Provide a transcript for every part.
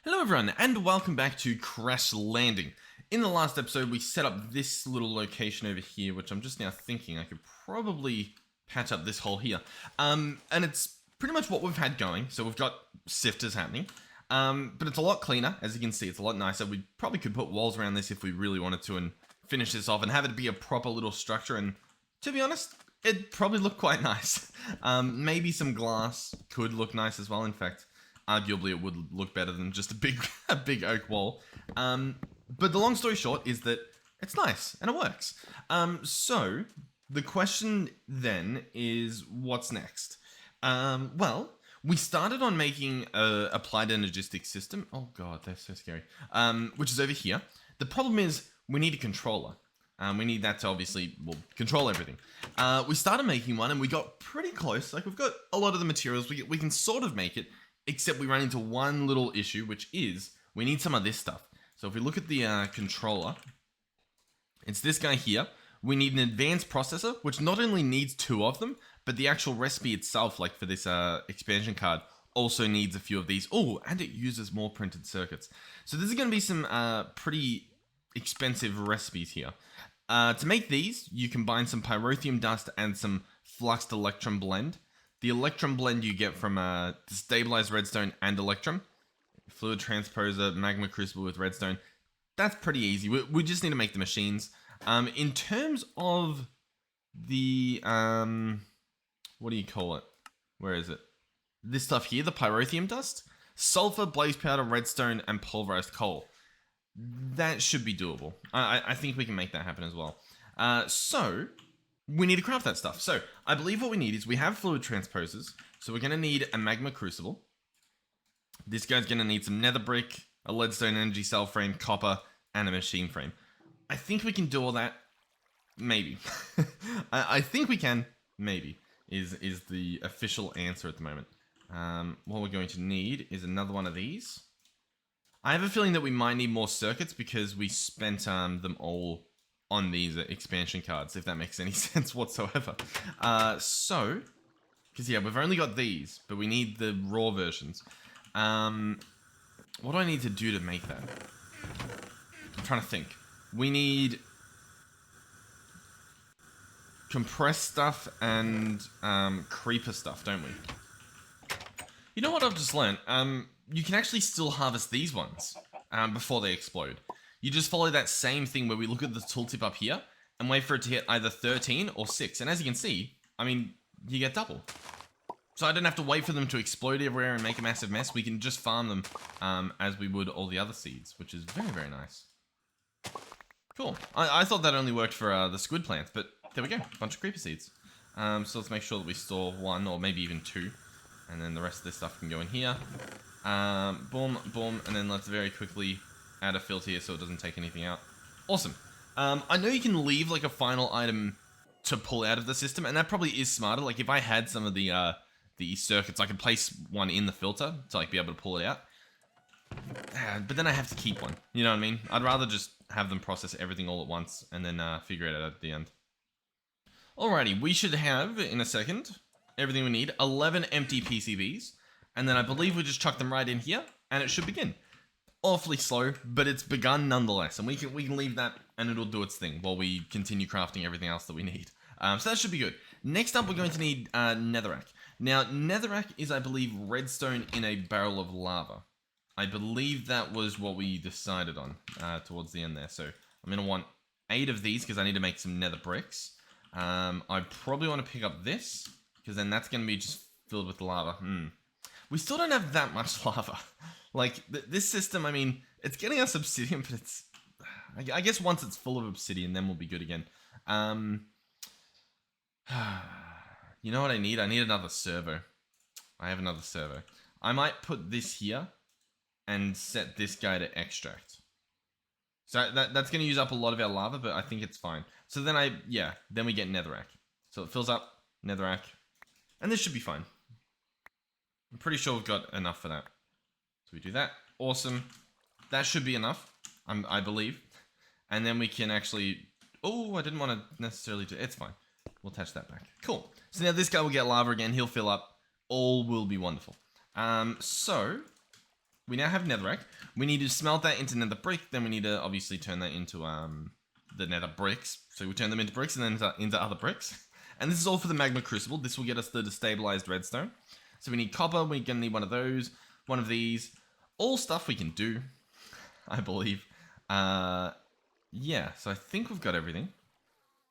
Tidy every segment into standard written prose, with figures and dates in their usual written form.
Hello everyone, and welcome back to Crash Landing. In the last episode, we set up this little location over here, which I'm just now thinking I could probably patch up this hole here. And it's pretty much what we've had going. So we've got sifters happening, but it's a lot cleaner. As you can see, it's a lot nicer. We probably could put walls around this if we really wanted to and finish this off and have it be a proper little structure. And to be honest, it'd probably look quite nice. Maybe some glass could look nice as well. In fact, arguably it would look better than just a big oak wall. But the long story short is that it's nice and it works. So the question then is, what's next? Well, we started on making a applied energistics system. Oh god, they're so scary. Which is over here. The problem is we need a controller. We need that to obviously, well, control everything. We started making one and we got pretty close. Like, we've got a lot of the materials. We can sort of make it, except we run into one little issue, which is we need some of this stuff. So if we look at the controller, it's this guy here. We need an advanced processor, which not only needs two of them, but the actual recipe itself, like for this expansion card, also needs a few of these. Oh, and it uses more printed circuits. So this is going to be some pretty expensive recipes here. To make these, you combine some pyrotheum dust and some fluxed electrum blend. The electrum blend you get from stabilized redstone and electrum. Fluid transposer, magma crucible with redstone. That's pretty easy. We just need to make the machines. In terms of the, what do you call it? Where is it? This stuff here, the pyrotheum dust. Sulfur, blaze powder, redstone, and pulverized coal. That should be doable. I think we can make that happen as well. So we need to craft that stuff. So I believe what we need is we have fluid transposers. So we're going to need a magma crucible. This guy's going to need some nether brick, a leadstone energy cell frame, copper, and a machine frame. I think we can do all that. Maybe. I think we can. Maybe is the official answer at the moment. What we're going to need is another one of these. I have a feeling that we might need more circuits because we spent them all on these expansion cards, if that makes any sense whatsoever. Because yeah, we've only got these, but we need the raw versions. What do I need to do to make that? I'm trying to think. We need compressed stuff and creeper stuff, don't we? You know what I've just learned? You can actually still harvest these ones before they explode. You just follow that same thing where we look at the tooltip up here and wait for it to hit either 13 or 6. And as you can see, I mean, you get double. So I don't have to wait for them to explode everywhere and make a massive mess. We can just farm them as we would all the other seeds, which is very, very nice. Cool. I thought that only worked for the squid plants, but there we go. A bunch of creeper seeds. So let's make sure that we store one or maybe even two. And then the rest of this stuff can go in here. Boom, boom, and then let's very quickly add a filter here so it doesn't take anything out. Awesome. I know you can leave like a final item to pull out of the system, and that probably is smarter. Like if I had some of the circuits, I could place one in the filter to like be able to pull it out. But then I have to keep one. You know what I mean? I'd rather just have them process everything all at once and then figure it out at the end. Alrighty, we should have, in a second, everything we need. 11 empty PCBs. And then I believe we just chuck them right in here, and it should begin. Awfully slow, but it's begun nonetheless. And we can leave that, and it'll do its thing while we continue crafting everything else that we need. So that should be good. Next up, we're going to need netherrack. Now, netherrack is, I believe, redstone in a barrel of lava. I believe that was what we decided on towards the end there. So I'm going to want 8 of these because I need to make some nether bricks. I probably want to pick up this because then that's going to be just filled with lava. We still don't have that much lava. Like, this system, I mean, it's getting us obsidian, but it's... I guess once it's full of obsidian, then we'll be good again. You know what I need? I need another servo. I have another servo. I might put this here and set this guy to extract. So that's going to use up a lot of our lava, but I think it's fine. So then then we get netherrack. So it fills up, netherrack, and this should be fine. I'm pretty sure we've got enough for that. So we do that. Awesome. That should be enough, I believe. And then we can actually... Oh, I didn't want to necessarily do... It's fine. We'll attach that back. Cool. So now this guy will get lava again. He'll fill up. All will be wonderful. So we now have netherrack. We need to smelt that into nether brick. Then we need to obviously turn that into the nether bricks. So we turn them into bricks and then into other bricks. And this is all for the magma crucible. This will get us the destabilized redstone. So we need copper. We're gonna need one of those, one of these. All stuff we can do, I believe. Yeah. So I think we've got everything.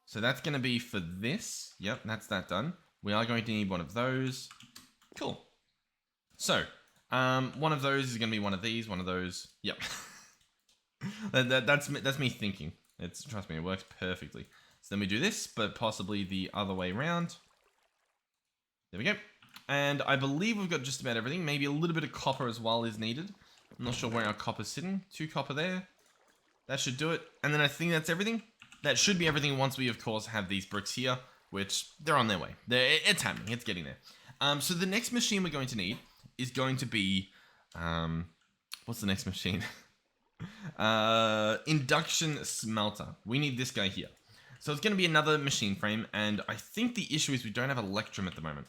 So that's gonna be for this. Yep, that's that done. We are going to need one of those. Cool. So, one of those is going to be one of these, one of those. Yep. that's me thinking. Trust me, it works perfectly. So then we do this, but possibly the other way around. There we go. And I believe we've got just about everything. Maybe a little bit of copper as well is needed. I'm not sure where our copper's sitting. 2 copper there. That should do it. And then I think that's everything. That should be everything once we, of course, have these bricks here, which they're on their way. It's happening. It's getting there. So the next machine we're going to need is going to be, what's the next machine? Induction smelter. We need this guy here. So it's going to be another machine frame, and I think the issue is we don't have electrum at the moment.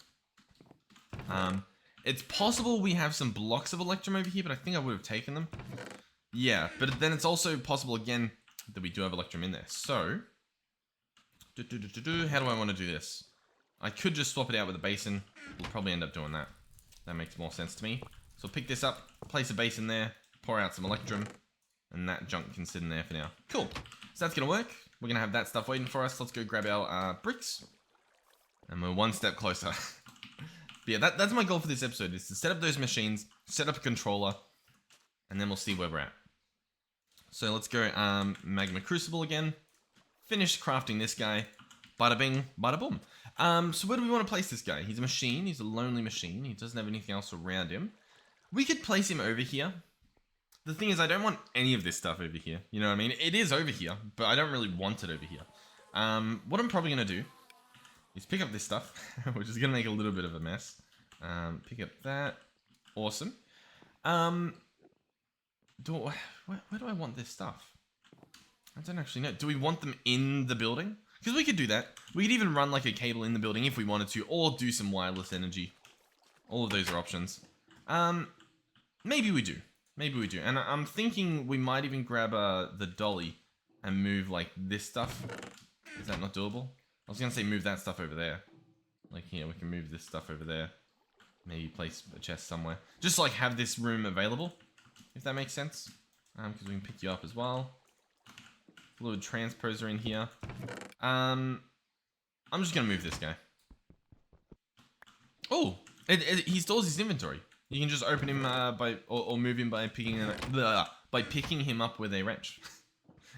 It's possible we have some blocks of electrum over here, but I think I would have taken them. Yeah, but then it's also possible again that we do have electrum in there. So, how do I want to do this? I could just swap it out with a basin. We'll probably end up doing that. That makes more sense to me. So pick this up, place a basin there, pour out some electrum, and that junk can sit in there for now. Cool. So that's going to work. We're going to have that stuff waiting for us. Let's go grab our bricks. And we're one step closer. But yeah, that's my goal for this episode, is to set up those machines, set up a controller, and then we'll see where we're at. So let's go Magma Crucible again. Finish crafting this guy. Bada bing, bada boom. So where do we want to place this guy? He's a machine. He's a lonely machine. He doesn't have anything else around him. We could place him over here. The thing is, I don't want any of this stuff over here. You know what I mean? It is over here, but I don't really want it over here. What I'm probably going to do is pick up this stuff, which is going to make a little bit of a mess. Pick up that. Awesome. Where do I want this stuff? I don't actually know. Do we want them in the building? Because we could do that. We could even run like a cable in the building if we wanted to, or do some wireless energy. All of those are options. Maybe we do. Maybe we do. And I'm thinking we might even grab the dolly and move like this stuff. Is that not doable? I was going to say move that stuff over there. Like here, we can move this stuff over there. Maybe place a chest somewhere. Just like have this room available, if that makes sense. Because we can pick you up as well. A little transposer in here. I'm just going to move this guy. Oh, he stores his inventory. You can just open him or move him by picking him up with a wrench.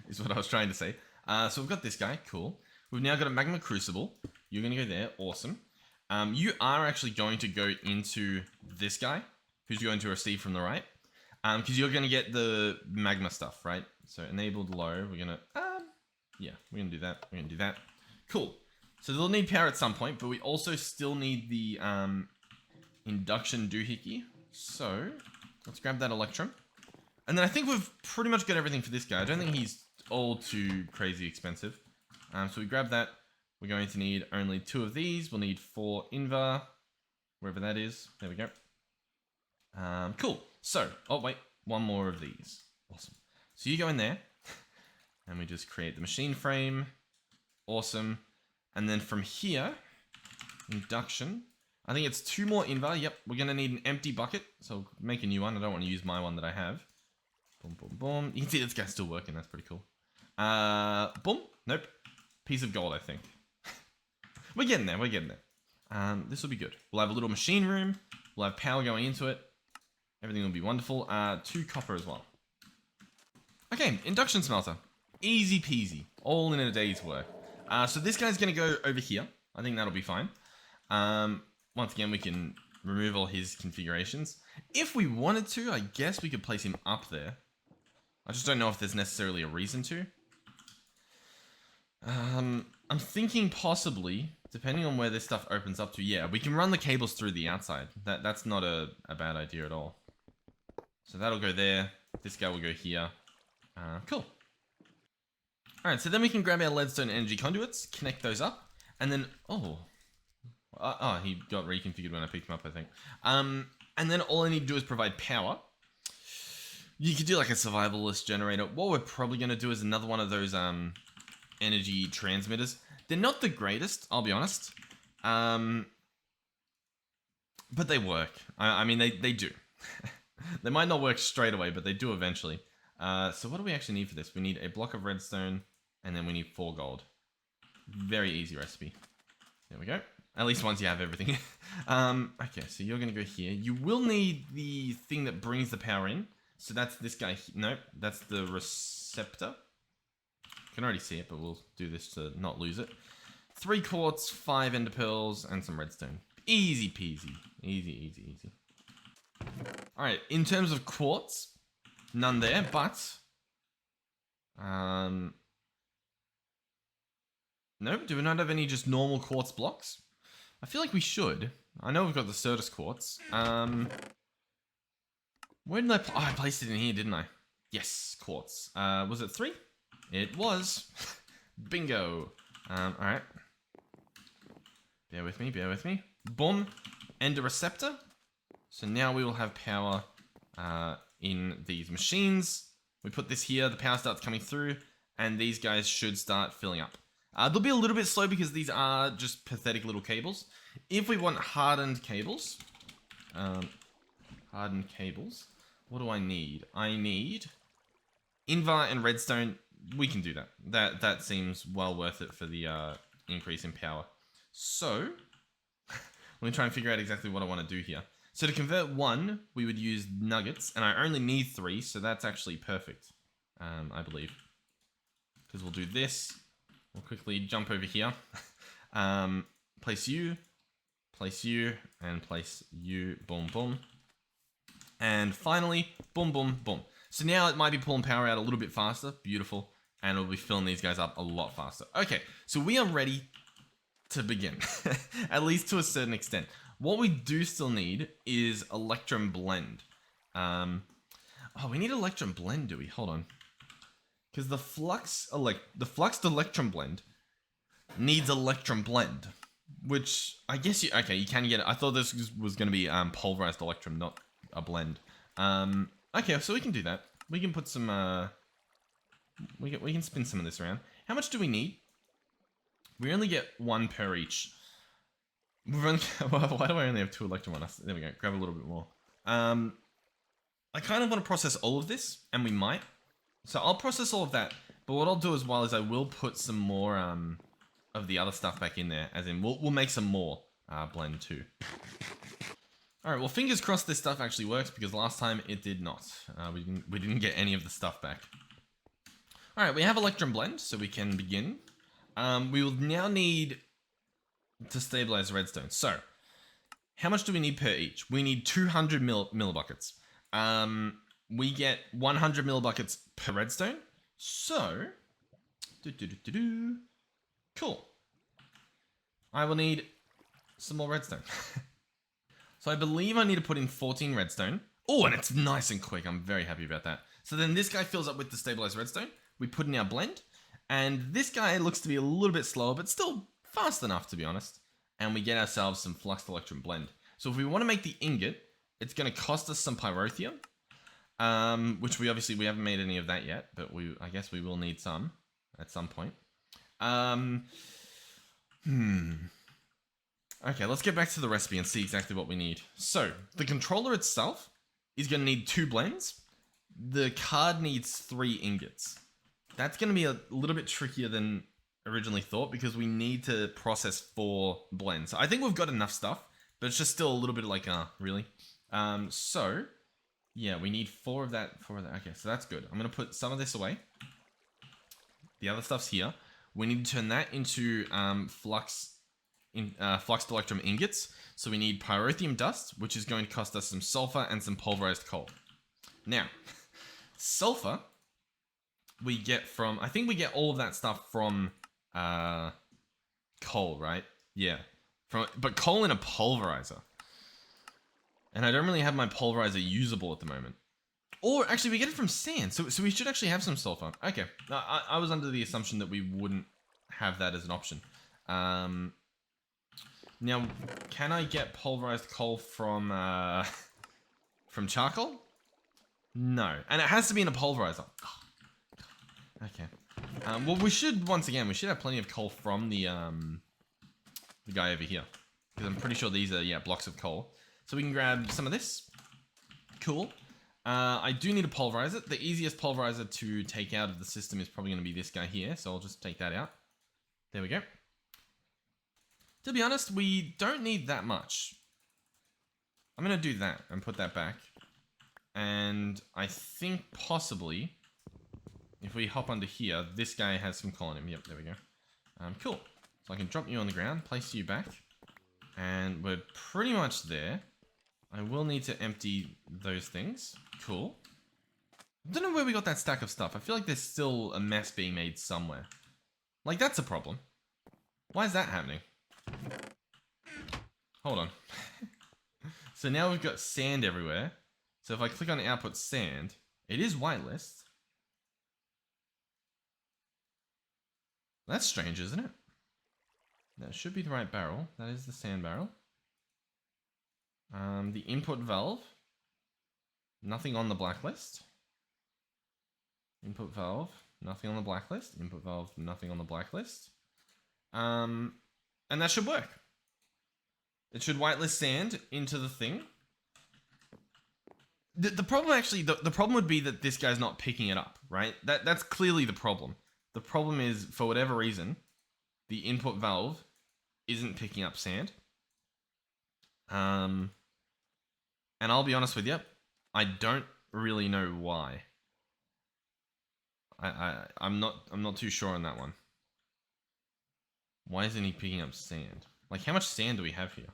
Is what I was trying to say. So we've got this guy. Cool. We've now got a magma crucible. You're going to go there. Awesome. You are actually going to go into this guy, who's going to receive from the right. Because you're going to get the magma stuff, right? So enabled low. We're going to, yeah, we're going to do that. We're going to do that. Cool. So they'll need power at some point, but we also still need the induction doohickey. So let's grab that electrum. And then I think we've pretty much got everything for this guy. I don't think he's all too crazy expensive. So we grab that. We're going to need only 2 of these. We'll need 4 invar, wherever that is. There we go. Cool. So, oh wait, 1 more of these. Awesome. So you go in there, and we just create the machine frame. Awesome. And then from here, induction. I think it's 2 more invar. Yep, we're going to need an empty bucket. So make a new one. I don't want to use my one that I have. Boom, boom, boom. You can see this guy's still working. That's pretty cool. Boom. Nope. Piece of gold, I think. We're getting there. We're getting there. This will be good. We'll have a little machine room. We'll have power going into it. Everything will be wonderful. 2 copper as well. Okay, induction smelter. Easy peasy. All in a day's work. So this guy's going to go over here. I think that'll be fine. Once again, we can remove all his configurations. If we wanted to, I guess we could place him up there. I just don't know if there's necessarily a reason to. I'm thinking possibly, depending on where this stuff opens up to, yeah, we can run the cables through the outside. That's not a bad idea at all. So that'll go there. This guy will go here. Cool. Alright, so then we can grab our leadstone energy conduits, connect those up, and then, he got reconfigured when I picked him up, I think. And then all I need to do is provide power. You could do like a survivalist generator. What we're probably going to do is another one of those energy transmitters. They're not the greatest, I'll be honest. But they work. I mean, they do. They might not work straight away, but they do eventually. So what do we actually need for this? We need a block of redstone, and then we need 4 gold. Very easy recipe. There we go. At least once you have everything. Okay, so you're going to go here. You will need the thing that brings the power in. So that's this guy. Nope, that's the receptor. You can already see it, but we'll do this to not lose it. 3 quartz, 5 ender pearls, and some redstone. Easy peasy. Easy, easy, easy. Alright, in terms of quartz, none there, but... Nope, do we not have any just normal quartz blocks? I feel like we should. I know we've got the Certus quartz. Where did I placed it in here, didn't I? Yes, quartz. Was it 3? It was. Bingo. Alright. Bear with me, bear with me. Boom. Ender receptor. So now we will have power in these machines. We put this here, the power starts coming through, and these guys should start filling up. They'll be a little bit slow because these are just pathetic little cables. If we want hardened cables, what do I need? I need invar and redstone. We can do that. That seems well worth it for the increase in power. So, let me try and figure out exactly what I want to do here. So to convert 1, we would use nuggets, and I only need 3, so that's actually perfect, I believe. Because we'll do this. We'll quickly jump over here. Place you, and place you. Boom, boom. And finally, boom, boom, boom. So now it might be pulling power out a little bit faster. Beautiful. And it'll be filling these guys up a lot faster. Okay, so we are ready to begin. At least to a certain extent. What we do still need is Electrum Blend. Oh, we need Electrum Blend, do we? Hold on. Because the Flux to Electrum Blend needs Electrum Blend. Which, I guess you... Okay, you can get it. I thought this was going to be pulverized Electrum, not a blend. Okay, so we can do that. We can put some... We can spin some of this around. How much do we need? We only get 1 per each. Why do I only have 2 Electrum on us? There we go. Grab a little bit more. I kind of want to process all of this, and we might. So I'll process all of that. But what I'll do as well is I will put some more of the other stuff back in there. As in, we'll make some more blend too. Alright, well, fingers crossed this stuff actually works, because last time it did not. We didn't get any of the stuff back. Alright, we have Electrum Blend, so we can begin. We will now need to stabilize redstone. So, how much do we need per each? We need 200 millibuckets. We get 100 millibuckets per redstone. So, cool. I will need some more redstone. So I believe I need to put in 14 redstone. Oh, and it's nice and quick. I'm very happy about that. So then this guy fills up with the stabilized redstone. We put in our blend. And this guy looks to be a little bit slower, but still fast enough, to be honest. And we get ourselves some Flux to Electrum Blend. So if we want to make the ingot, it's going to cost us some pyrotheum. Which we haven't made any of that yet, but I guess we will need some at some point. Okay, let's get back to the recipe and see exactly what we need. So, the controller itself is going to need 2 blends. The card needs 3 ingots. That's going to be a little bit trickier than originally thought, because we need to process 4 blends. I think we've got enough stuff, but it's just still a little bit like, really? So, yeah, we need 4 of that. Okay, so that's good. I'm going to put some of this away. The other stuff's here. We need to turn that into Flux to Electrum ingots. So we need pyrotheum dust, which is going to cost us some sulfur and some pulverized coal. Now, sulfur we get from... I think we get all of that stuff from coal, right? Yeah. But coal in a pulverizer. And I don't really have my pulverizer usable at the moment. Or, actually, we get it from sand. So we should actually have some sulfur. Okay. I was under the assumption that we wouldn't have that as an option. Now, can I get pulverized coal from charcoal? No. And it has to be in a pulverizer. Oh, okay. Well, we should, once again, we should have plenty of coal from the guy over here. Because I'm pretty sure these are, yeah, blocks of coal. So we can grab some of this. Cool. I do need to pulverize it. The easiest pulverizer to take out of the system is probably going to be this guy here. So I'll just take that out. There we go. To be honest, we don't need that much. I'm going to do that and put that back. And I think possibly, if we hop under here, this guy has some coal in him. Yep, there we go. Cool. So I can drop you on the ground, place you back. And we're pretty much there. I will need to empty those things. Cool. Don't know where we got that stack of stuff. I feel like there's still a mess being made somewhere. Like, that's a problem. Why is that happening? Hold on. So now we've got sand everywhere. So if I click on output sand, it is whitelist. That's strange, isn't it? That should be the right barrel. That is the sand barrel. The input valve. Nothing on the blacklist. Input valve. Nothing on the blacklist. Input valve. Nothing on the blacklist. And that should work. It should whitelist sand into the thing. The problem actually, the problem would be that this guy's not picking it up, right? That's clearly the problem. The problem is, for whatever reason, the input valve isn't picking up sand. And I'll be honest with you, I don't really know why. I'm not too sure on that one. Why isn't he picking up sand? Like, how much sand do we have here?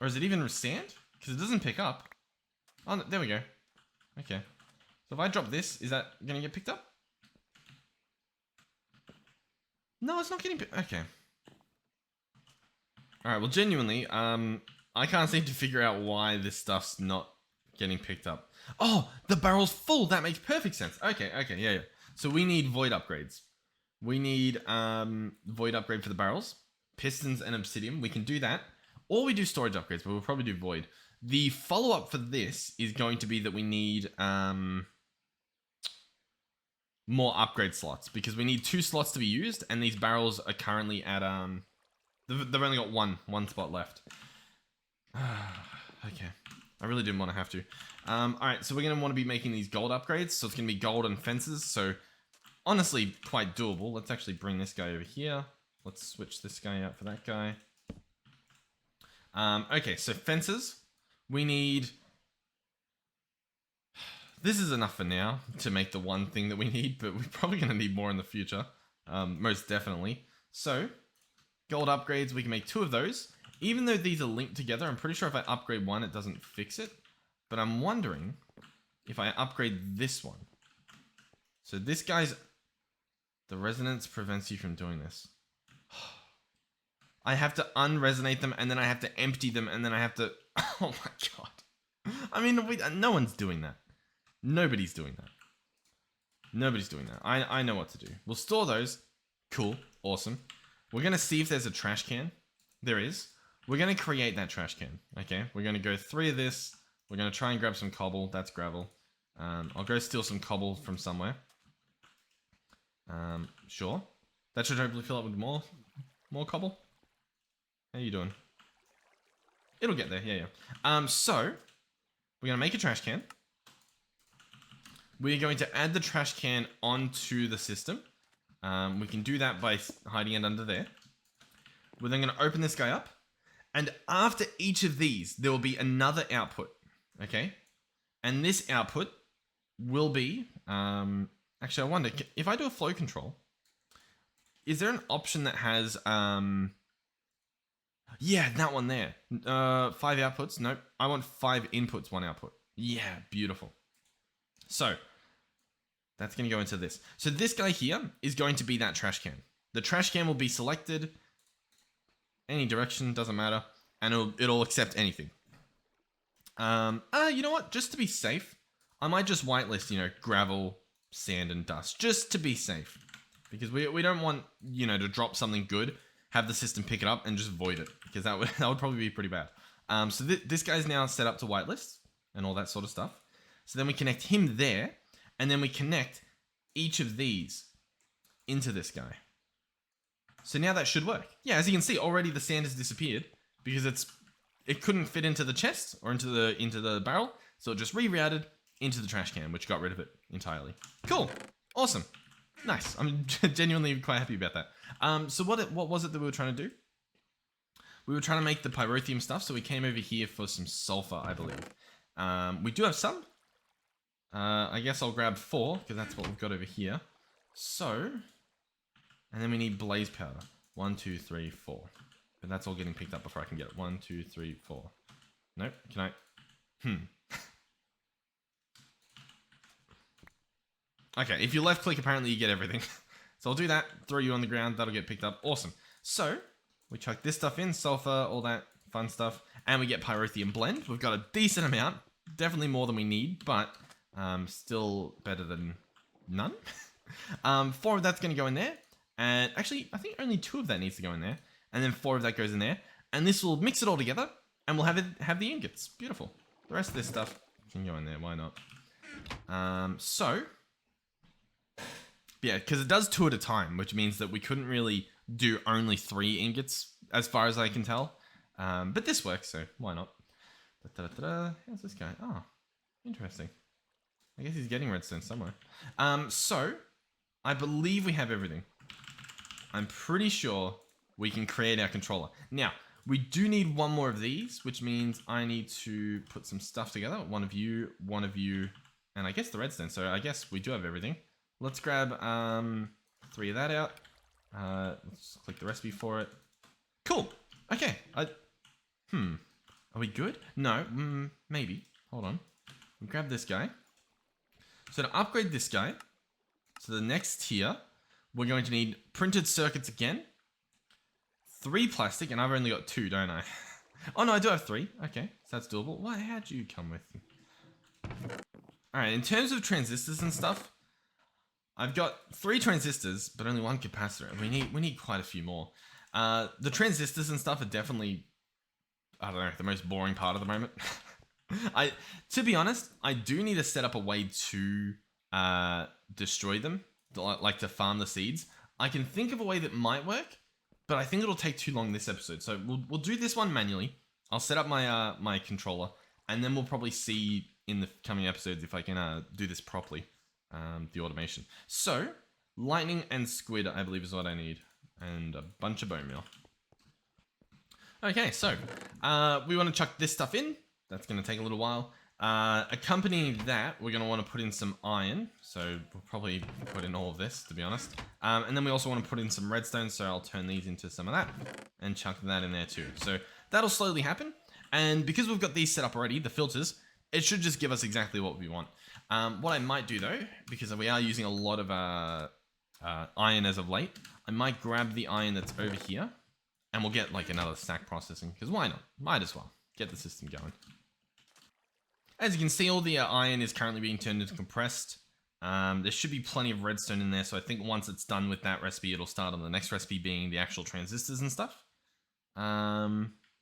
Or is it even sand? Because it doesn't pick up. Oh, no, there we go. Okay. So if I drop this, is that going to get picked up? No, it's not getting picked. Okay. Alright, well, genuinely, I can't seem to figure out why this stuff's not getting picked up. Oh, the barrel's full. That makes perfect sense. Okay, yeah. So we need void upgrades. We need void upgrade for the barrels, pistons, and obsidian. We can do that. Or we do storage upgrades, but we'll probably do void. The follow-up for this is going to be that we need more upgrade slots, because we need 2 slots to be used, and these barrels are currently at they've only got one spot left. Okay, I really didn't want to have to. Alright, so we're going to want to be making these gold upgrades, so it's going to be gold and fences, so honestly quite doable. Let's actually bring this guy over here. Let's switch this guy out for that guy. Okay, so fences. We need... This is enough for now to make the one thing that we need, but we're probably going to need more in the future. Most definitely. So, gold upgrades, we can make 2 of those. Even though these are linked together, I'm pretty sure if I upgrade one, it doesn't fix it. But I'm wondering if I upgrade this one. So this guy's... The resonance prevents you from doing this. I have to unresonate them, and then I have to empty them, and then I have to... Oh my god. I mean, no one's doing that. Nobody's doing that. Nobody's doing that. I know what to do. We'll store those. Cool. Awesome. We're going to see if there's a trash can. There is. We're going to create that trash can. Okay? We're going to go 3 of this. We're going to try and grab some cobble. That's gravel. I'll go steal some cobble from somewhere. Sure. That should hopefully fill up with more cobble. How you doing? It'll get there. Yeah. So, we're going to make a trash can. We're going to add the trash can onto the system. We can do that by hiding it under there. We're then going to open this guy up. And after each of these, there will be another output. Okay? And this output will be... actually, I wonder, if I do a flow control, is there an option that has... Yeah, that one there. 5 outputs. Nope. I want 5 inputs, 1 output. Yeah, beautiful. So, that's going to go into this. So this guy here is going to be that trash can. The trash can will be selected any direction, doesn't matter, and it'll accept anything. You know what? Just to be safe, I might just whitelist, gravel, sand, and dust, just to be safe. Because we don't want, to drop something good, have the system pick it up, and just void it, because that would probably be pretty bad. So this guy's now set up to whitelist, and all that sort of stuff. So then we connect him there, and then we connect each of these into this guy. So now that should work. Yeah, as you can see, already the sand has disappeared because it couldn't fit into the chest or into the barrel, so it just rerouted into the trash can, which got rid of it entirely. Cool. Awesome. Nice. I'm genuinely quite happy about that. So what was it that we were trying to do? We were trying to make the pyrotheum stuff, so we came over here for some sulfur, I believe. We do have some. I guess I'll grab 4, because that's what we've got over here. So, and then we need blaze powder. 1, 2, 3, 4. But that's all getting picked up before I can get it. 1, 2, 3, 4. Nope, can I? Okay, if you left click, apparently you get everything. So I'll do that, throw you on the ground, that'll get picked up. Awesome. So, we chuck this stuff in, sulfur, all that fun stuff, and we get pyrotheum blend. We've got a decent amount, definitely more than we need, but still better than none. 4 of that's going to go in there, and actually, I think only 2 of that needs to go in there, and then 4 of that goes in there, and this will mix it all together, and we'll have the ingots. Beautiful. The rest of this stuff can go in there, why not? Yeah, because it does 2 at a time, which means that we couldn't really do only 3 ingots, as far as I can tell. But this works, so why not? How's this guy? Oh, interesting. I guess he's getting redstone somewhere. So, I believe we have everything. I'm pretty sure we can create our controller. Now, we do need 1 more of these, which means I need to put some stuff together. 1 of you, and I guess the redstone. So I guess we do have everything. Let's grab 3 of that out. Let's click the recipe for it. Cool. Okay. Are we good? No. Maybe. Hold on. We'll grab this guy. So to upgrade this guy, so the next tier, we're going to need printed circuits again. 3 plastic, and I've only got 2, don't I? Oh no, I do have 3. Okay, so that's doable. Why? How'd you come with? Alright, in terms of transistors and stuff, I've got 3 transistors, but only 1 capacitor. We need quite a few more. The transistors and stuff are definitely, I don't know, the most boring part at the moment. To be honest, I do need to set up a way to destroy them, like to farm the seeds. I can think of a way that might work, but I think it'll take too long this episode. So we'll do this one manually. I'll set up my my controller, and then we'll probably see in the coming episodes if I can do this properly. The automation. So, lightning and squid, I believe, is what I need. And a bunch of bone meal. Okay, so, we want to chuck this stuff in. That's going to take a little while. Accompanying that, we're going to want to put in some iron. So, we'll probably put in all of this, to be honest. And then we also want to put in some redstone, so I'll turn these into some of that. And chuck that in there too. So, that'll slowly happen. And because we've got these set up already, the filters, it should just give us exactly what we want. What I might do though, because we are using a lot of iron as of late, I might grab the iron that's over here, and we'll get like another stack processing, because why not? Might as well. Get the system going. As you can see, all the iron is currently being turned into compressed. There should be plenty of redstone in there, so I think once it's done with that recipe, it'll start on the next recipe being the actual transistors and stuff.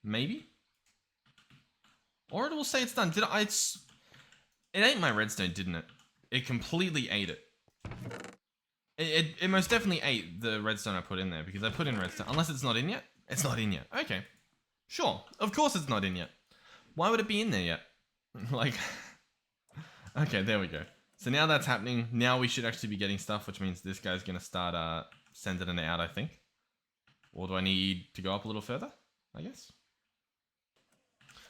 Maybe? Or it will say it's done. It ate my redstone, didn't it? It completely ate it. It most definitely ate the redstone I put in there, because I put in redstone. Unless it's not in yet? It's not in yet. Okay. Sure. Of course it's not in yet. Why would it be in there yet? Like... Okay, there we go. So now that's happening. Now we should actually be getting stuff, which means this guy's going to start sending it out, I think. Or do I need to go up a little further? I guess.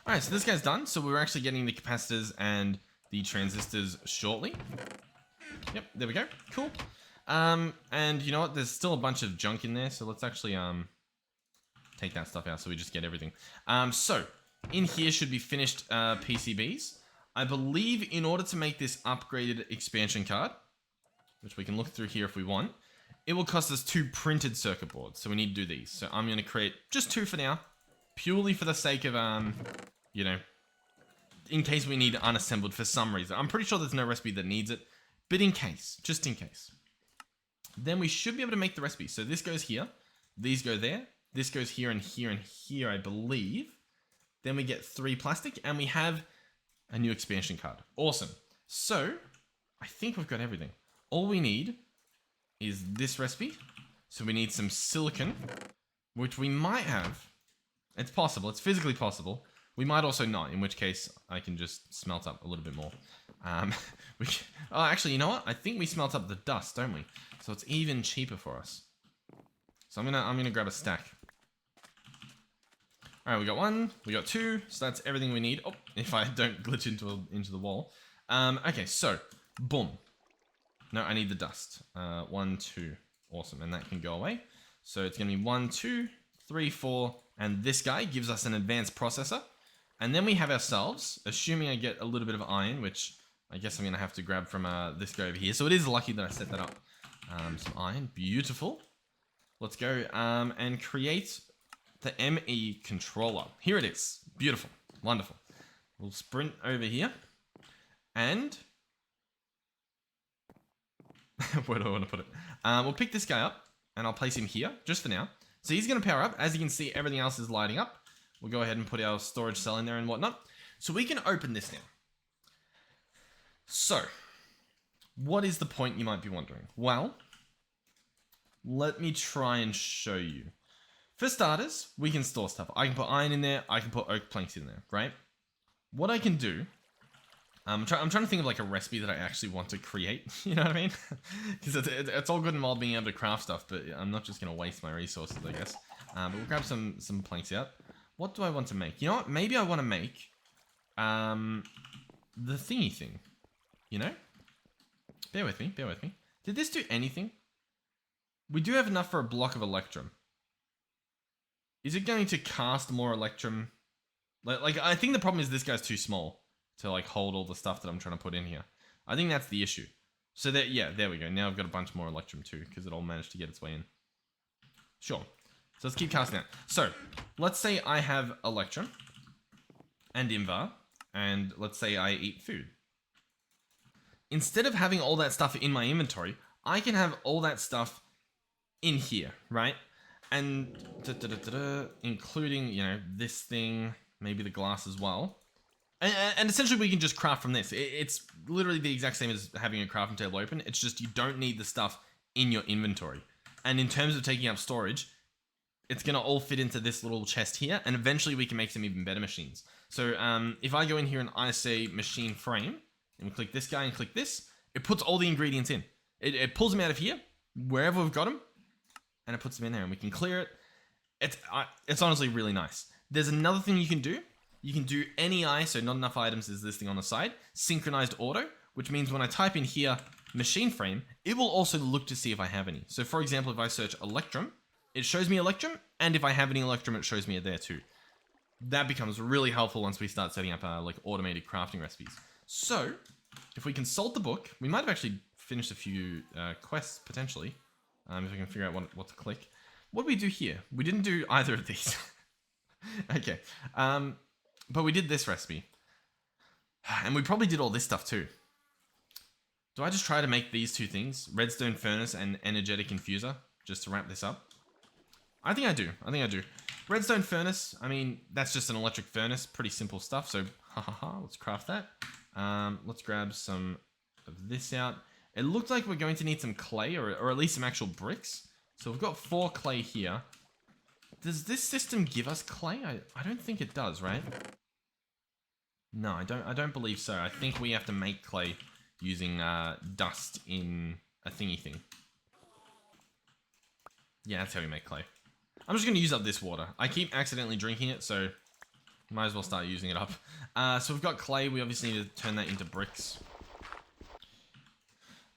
Alright, so this guy's done. So we're actually getting the capacitors and the transistors shortly. Yep, there we go. Cool. And you know what? There's still a bunch of junk in there, so let's actually take that stuff out so we just get everything. So in here should be finished PCBs. I believe in order to make this upgraded expansion card, which we can look through here if we want, it will cost us 2 printed circuit boards. So we need to do these. So I'm going to create just 2 for now, purely for the sake of you know, in case we need unassembled for some reason. I'm pretty sure there's no recipe that needs it, but in case, just in case. Then we should be able to make the recipe. So this goes here, these go there, this goes here and here and here, I believe. Then we get 3 plastic, and we have a new expansion card. Awesome. So, I think we've got everything. All we need is this recipe. So we need some silicon, which we might have. It's possible. It's physically possible. We might also not, in which case I can just smelt up a little bit more. Oh, actually, you know what? I think we smelt up the dust, don't we? So it's even cheaper for us. So I'm gonna grab a stack. All right, we got 1, we got 2, so that's everything we need. Oh, if I don't glitch into the wall. Okay, so boom. No, I need the dust. 1, 2, awesome, and that can go away. So it's gonna be 1, 2, 3, 4, and this guy gives us an advanced processor. And then we have ourselves, assuming I get a little bit of iron, which I guess I'm gonna have to grab from this guy over here. So it is lucky that I set that up. Some iron, beautiful. Let's go and create the ME controller. Here it is. Beautiful. Wonderful. We'll sprint over here. And where do I want to put it? We'll pick this guy up and I'll place him here just for now. So he's going to power up. As you can see, everything else is lighting up. We'll go ahead and put our storage cell in there and whatnot. So we can open this now. So, what is the point, you might be wondering? Well, let me try and show you. For starters, we can store stuff. I can put iron in there. I can put oak planks in there, right? What I can do, I'm trying to think of like a recipe that I actually want to create. You know what I mean? Because it's all good and well being able to craft stuff, but I'm not just going to waste my resources, I guess. But we'll grab some planks out. What do I want to make? You know what? Maybe I want to make the thingy thing. You know? Bear with me. Bear with me. Did this do anything? We do have enough for a block of electrum. Is it going to cast more electrum? Like I think the problem is this guy's too small to like hold all the stuff that I'm trying to put in here. I think that's the issue. So that, yeah, there we go. Now I've got a bunch more electrum too, because it all managed to get its way in. Sure. So let's keep casting out. So let's say I have electrum and invar, and let's say I eat food. Instead of having all that stuff in my inventory, I can have all that stuff in here, right? And including, you know, this thing, maybe the glass as well. And essentially we can just craft from this. It's literally the exact same as having a crafting table open. It's just you don't need the stuff in your inventory. And in terms of taking up storage, it's going to all fit into this little chest here. And eventually we can make some even better machines. So if I go in here and I say machine frame, and we click this guy and click this, it puts all the ingredients in. It pulls them out of here, wherever we've got them, and it puts them in there and we can clear it. It's honestly really nice. There's another thing you can do. You can do NEI, so not enough items is this thing on the side. Synchronized auto, which means when I type in here machine frame, it will also look to see if I have any. So for example, if I search electrum, it shows me electrum, and if I have any electrum, it shows me it there too. That becomes really helpful once we start setting up like automated crafting recipes. So if we consult the book, we might have actually finished a few quests potentially. If we can figure out what to click. What did we do here? We didn't do either of these. Okay. But we did this recipe. And we probably did all this stuff too. Do I just try to make these two things? Redstone furnace and energetic infuser, just to wrap this up? I think I do. Redstone furnace, I mean, that's just an electric furnace. Pretty simple stuff. So, let's craft that. Let's grab some of this out. It looks like we're going to need some clay, or at least some actual bricks. So we've got 4 clay here. Does this system give us clay? I don't think it does, right? No, I don't believe so. I think we have to make clay using dust in a thingy thing. Yeah, that's how we make clay. I'm just going to use up this water. I keep accidentally drinking it, so might as well start using it up. So we've got clay. We obviously need to turn that into bricks.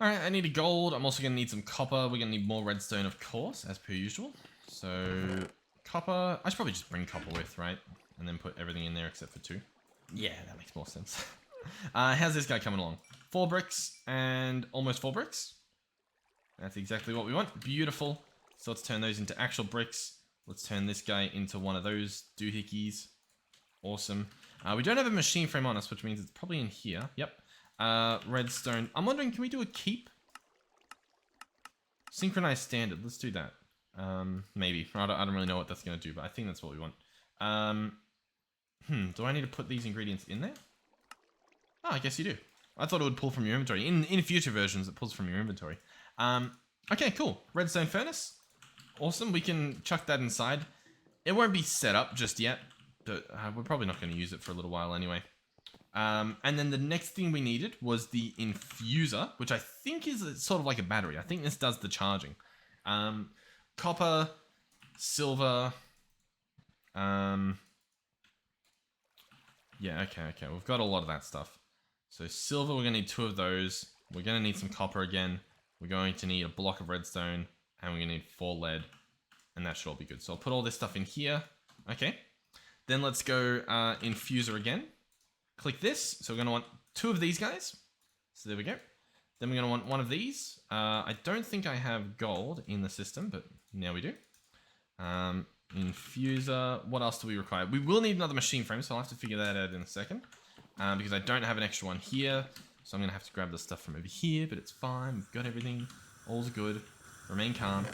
Alright, I need a gold. I'm also going to need some copper. We're going to need more redstone, of course, as per usual. So, copper. I should probably just bring copper with, right? And then put everything in there except for 2. Yeah, that makes more sense. How's this guy coming along? 4 bricks and almost 4 bricks. That's exactly what we want. Beautiful. So let's turn those into actual bricks. Let's turn this guy into one of those doohickeys. Awesome. We don't have a machine frame on us, which means it's probably in here. Yep. Redstone. I'm wondering, can we do a keep? Synchronized standard. Let's do that. Maybe. I don't really know what that's going to do, but I think that's what we want. Do I need to put these ingredients in there? Oh, I guess you do. I thought it would pull from your inventory. In future versions, it pulls from your inventory. Okay, cool. Redstone furnace. Awesome. We can chuck that inside. It won't be set up just yet, but we're probably not going to use it for a little while anyway. And then the next thing we needed was the infuser, which I think is sort of like a battery. I think this does the charging. Copper, silver. Yeah, okay. We've got a lot of that stuff. So silver, we're going to need 2 of those. We're going to need some copper again. We're going to need a block of redstone. And we're going to need 4 lead. And that should all be good. So I'll put all this stuff in here. Okay. Then let's go infuser again. Click this. So we're going to want 2 of these guys. So there we go. Then we're going to want 1 of these. I don't think I have gold in the system, but now we do. Infuser. What else do we require? We will need another machine frame, so I'll have to figure that out in a second. Because I don't have an extra one here. So I'm going to have to grab the stuff from over here, but it's fine. We've got everything. All's good. Remain calm.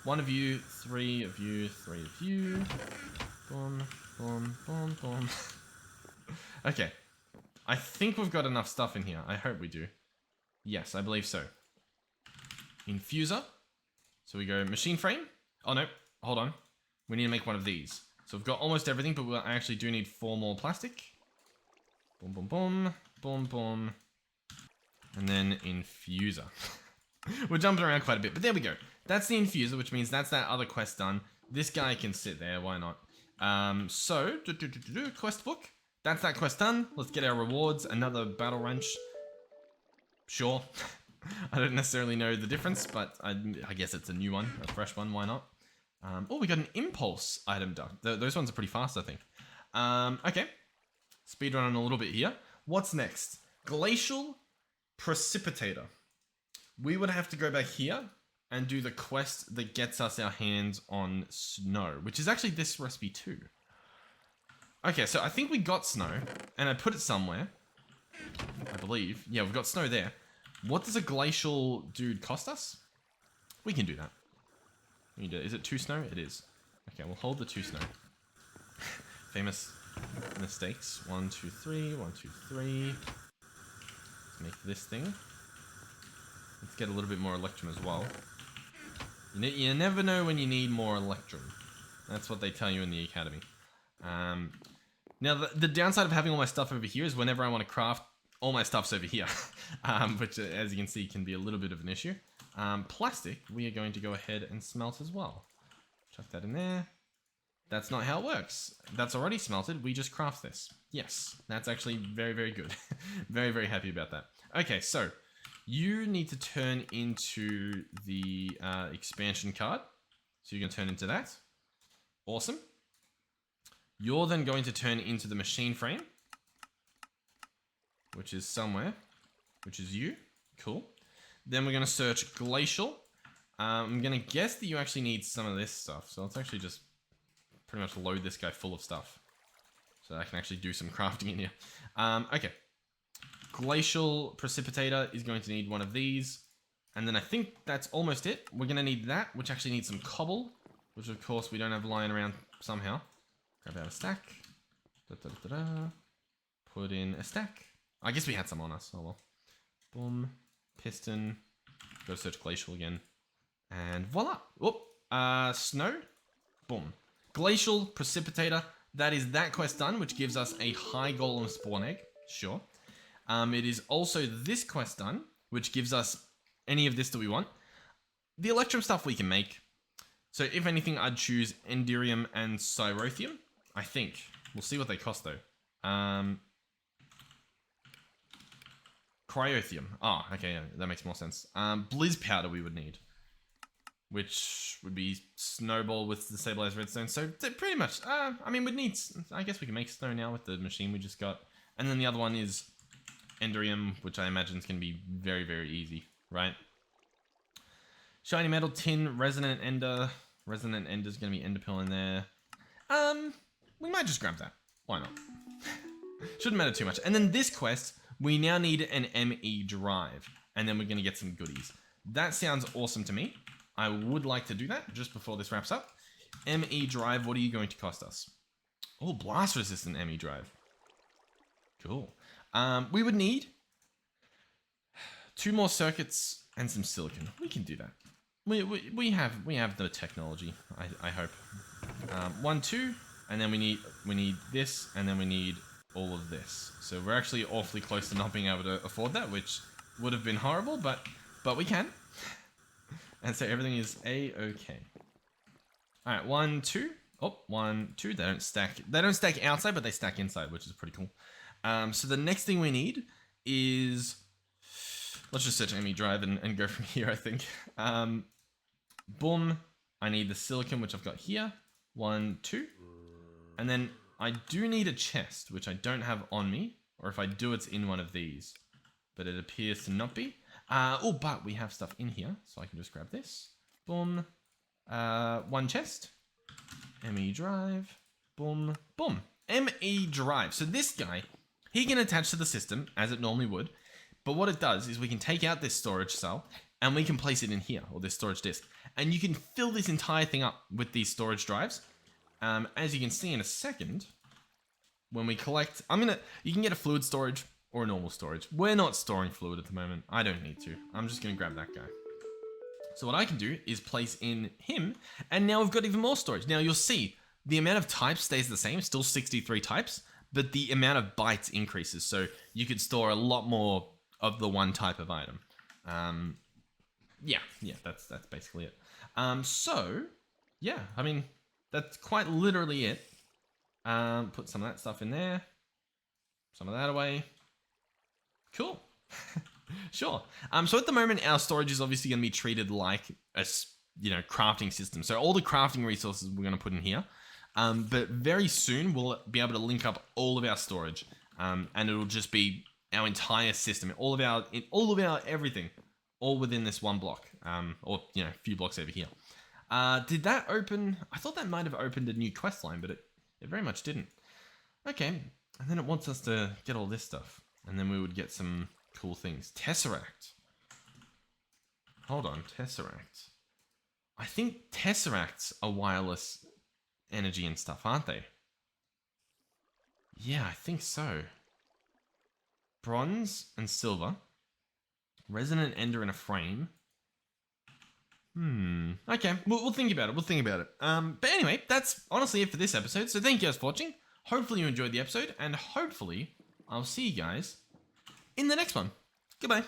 1 of you, 3 of you, 3 of you. Boom, boom, boom, boom. Okay. I think we've got enough stuff in here. I hope we do. Yes, I believe so. Infuser. So we go machine frame. Oh, no. Hold on. We need to make 1 of these. So we've got almost everything, but we actually do need 4 more plastic. Boom, boom, boom. Boom, boom. And then infuser. We're jumping around quite a bit, but there we go. That's the infuser, which means that's that other quest done. This guy can sit there. Why not? So, quest book. That's that quest done. Let's get our rewards. Another battle wrench. Sure. I don't necessarily know the difference, but I guess it's a new one, a fresh one. Why not? Oh, we got an impulse item done. Those ones are pretty fast, I think. Okay. Speedrun a little bit here. What's next? Glacial Precipitator. We would have to go back here and do the quest that gets us our hands on snow, which is actually this recipe too. Okay, so I think we got snow, and I put it somewhere, I believe. Yeah, we've got snow there. What does a glacial dude cost us? We can do that. Is it 2 snow? It is. Okay, we'll hold the 2 snow. Famous mistakes. 1, 2, 3. 1, 2, 3. Let's make this thing. Let's get a little bit more electrum as well. You never know when you need more electrum. That's what they tell you in the academy. Now, the downside of having all my stuff over here is whenever I want to craft, all my stuff's over here. Which, as you can see, can be a little bit of an issue. Plastic, we are going to go ahead and smelt as well. Chuck that in there. That's not how it works. That's already smelted. We just craft this. Yes, that's actually very, very good. Very, very happy about that. Okay, so you need to turn into the expansion card. So you can turn into that. Awesome. You're then going to turn into the machine frame, which is somewhere, which is you. Cool. Then we're going to search glacial. I'm going to guess that you actually need some of this stuff. So let's actually just pretty much load this guy full of stuff, so I can actually do some crafting in here. Okay. Glacial Precipitator is going to need 1 of these. And then I think that's almost it. We're going to need that, which actually needs some cobble, which of course we don't have lying around somehow. Grab out a stack. Put in a stack. I guess we had some on us. Oh well. Boom. Piston. Go to search glacial again. And voila. Whoop. Snow. Boom. Glacial Precipitator. That is that quest done, which gives us a high golem spawn egg. Sure. It is also this quest done, which gives us any of this that we want. The electrum stuff we can make. So if anything, I'd choose enderium and cyrothium. I think. We'll see what they cost though. Cryothium. Oh, okay, yeah, that makes more sense. Blizz powder we would need, which would be snowball with the stabilized redstone. So pretty much, I mean, we'd need, I guess we can make snow now with the machine we just got. And then the other one is enderium, which I imagine is going to be very, very easy, right? Shiny metal, tin, resonant ender. Resonant ender's going to be enderpearl in there. We might just grab that. Why not? Shouldn't matter too much. And then this quest, we now need an ME drive. And then we're going to get some goodies. That sounds awesome to me. I would like to do that just before this wraps up. ME drive, what are you going to cost us? Oh, blast resistant ME drive. Cool. We would need 2 more circuits and some silicon. We can do that. We have the technology. I hope. 1, 2, and then we need this, and then we need all of this. So we're actually awfully close to not being able to afford that, which would have been horrible, but we can. And so everything is a-okay. All right, 1, 2. Oh, 1, 2. They don't stack. They don't stack outside, but they stack inside, which is pretty cool. So the next thing we need is, let's just search Amy Drive and go from here. I think. Boom. I need the silicon, which I've got here. 1, 2, and then I do need a chest, which I don't have on me, or if I do, it's in one of these, but it appears to not be. Oh, but we have stuff in here, so I can just grab this. Boom. 1 chest. ME drive. Boom. Boom. ME drive. So this guy, he can attach to the system as it normally would, but what it does is we can take out this storage cell and we can place it in here, or this storage disk, and you can fill this entire thing up with these storage drives. As you can see in a second, when we collect, you can get a fluid storage or a normal storage. We're not storing fluid at the moment. I don't need to. I'm just going to grab that guy. So what I can do is place in him, and now we've got even more storage. Now you'll see the amount of types stays the same, still 63 types, but the amount of bytes increases. So you could store a lot more of the one type of item. Yeah, that's basically it. So yeah, I mean, that's quite literally it. Put some of that stuff in there, some of that away. Cool. Sure. So at the moment, our storage is obviously going to be treated like a, crafting system. So all the crafting resources we're going to put in here. But very soon we'll be able to link up all of our storage, and it'll just be our entire system, all of our everything, all within this one block, or a few blocks over here. Did that open? I thought that might have opened a new quest line, but it very much didn't. Okay, and then it wants us to get all this stuff, and then we would get some cool things. Tesseract. Hold on, Tesseract. I think Tesseracts are wireless energy and stuff, aren't they? Yeah, I think so. Bronze and silver. Resonant ender in a frame. Okay, we'll think about it. But anyway, that's honestly it for this episode. So thank you guys for watching. Hopefully you enjoyed the episode, and hopefully I'll see you guys in the next one. Goodbye.